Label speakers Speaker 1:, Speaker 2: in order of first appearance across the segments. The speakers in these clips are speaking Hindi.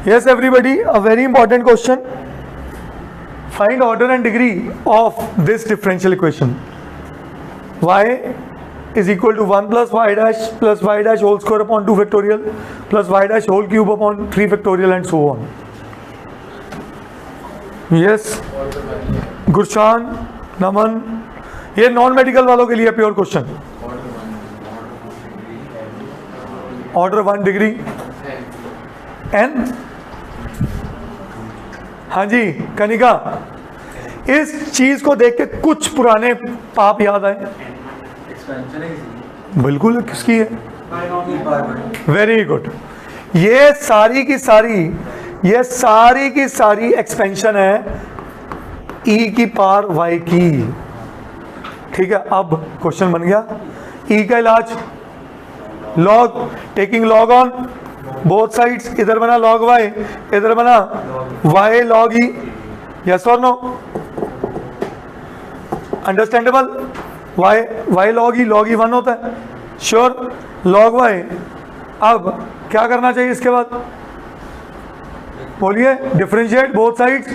Speaker 1: Yes, everybody, a very important question. Find order and degree of this differential equation. Y is equal to 1 plus y dash whole square upon 2 factorial plus y dash whole cube upon 3 factorial and so on. Yes, Gurshan, नमन, ये नॉन मेडिकल वालों के लिए pure question. Order 1 degree n. हाँ जी कनिका, इस चीज को देख के कुछ पुराने पाप याद आए? बिल्कुल किसकी है? Very good. ये सारी की सारी एक्सपेंशन है ई की पावर वाई की. ठीक है, अब क्वेश्चन बन गया ई का इलाज. Log, taking log on both sides. इधर बना लॉग वाई, इधर बना वाई लॉग ई. यस और no? Understandable? Y log e 1 होता है. श्योर? Log y. अब क्या करना चाहिए इसके बाद? बोलिए. Differentiate both sides.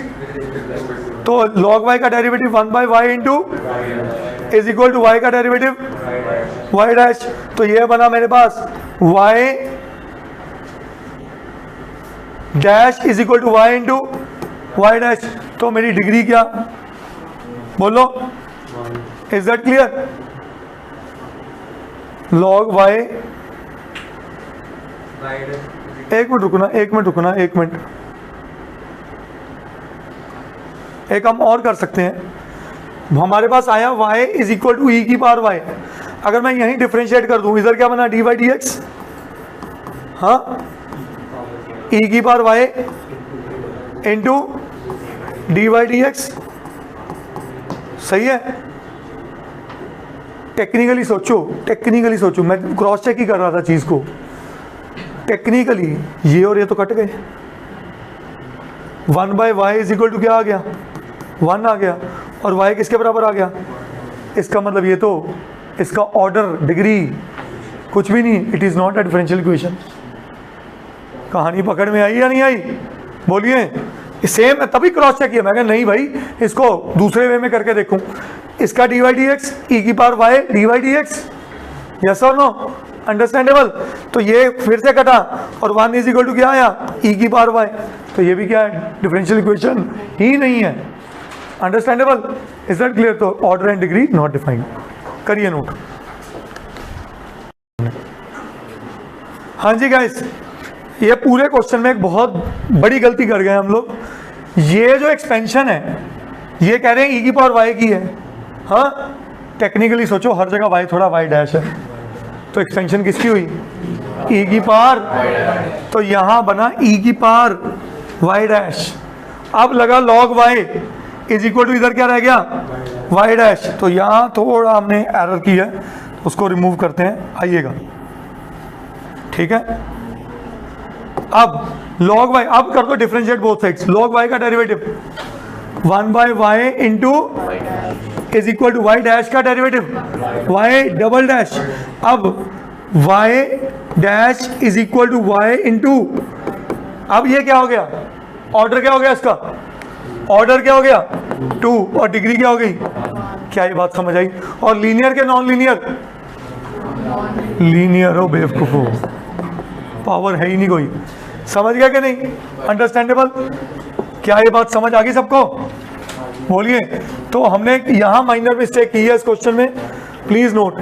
Speaker 1: तो लॉग वाई का derivative 1 by y into is equal to y का डेरिवेटिव वाई डैश. तो ये बना मेरे पास y dash is equal to y into y dash. तो मेरी डिग्री क्या? बोलो. Is that clear? Log y. एक मिनट. एक हम और कर सकते हैं. हमारे पास आया y इज इक्वल टू ई की पावर y. अगर मैं यहीं डिफरेंशिएट कर दूं, इधर क्या बना? D y d x. हाँ, ई की power y into d y d x. सही है? टेक्निकली सोचो. मैं क्रॉस चेक ही कर रहा था चीज को. टेक्निकली ये और ये तो कट गए. 1 by y is equal to क्या आ गया? 1 आ गया. और y किसके बराबर आ गया? इसका मतलब ये तो इसका ऑर्डर डिग्री कुछ भी नहीं. It is not a differential equation. कहानी पकड़ में आई या नहीं आई? बोलिए. सेम तभी क्रॉस चेक किया. मैं कहा नहीं भाई, इसको दूसरे वे में करके देखूं. इसका d y d x e की power y d y d x. Yes और नो? अंडरस्टैंडेबल? तो ये फिर से कटा और 1 इज इक्वल टू क्या आया? ई की पावर वाई. तो ये भी क्या है? डिफरेंशियल इक्वेशन ही नहीं है. अंडरस्टैंडेबल? Is that clear? तो order and degree not defined. करिए नोट. हाँ जी गाइस, ये पूरे क्वेश्चन में एक बहुत बड़ी गलती कर गए हम लोग. ये जो एक्सपेंशन है ये कह रहे हैं ई की पावर वाई की है. हाँ, टेक्निकली सोचो, हर जगह वाई थोड़ा वाई डैश है. तो एक्सपेंशन किसकी हुई? ई की पावर. तो यहां बना ई की पावर वाई डैश. अब लगा log y is equal to, इधर क्या रह गया? Y dash. तो यहां थोड़ा हमने एरर की है, उसको रिमूव करते हैं. आइएगा. ठीक है. अब लॉग वाई, अब कर दो differentiate both sides. Log y का derivative 1 by y into is equal to y dash का डेरिवेटिव वाई डबल डैश. अब y dash is equal to y into, अब ये क्या हो गया? ऑर्डर क्या हो गया इसका? ऑर्डर क्या हो गया? 2. और डिग्री क्या हो गई? क्या ये बात समझ आई? और लीनियर के नॉन लीनियर? लीनियर हो बेवकूफो, पावर है ही नहीं कोई. समझ गया कि नहीं? अंडरस्टैंडेबल? क्या ये बात समझ आ गई सबको? बोलिए. तो हमने यहां माइनर मिस्टेक की है इस क्वेश्चन में. Please note.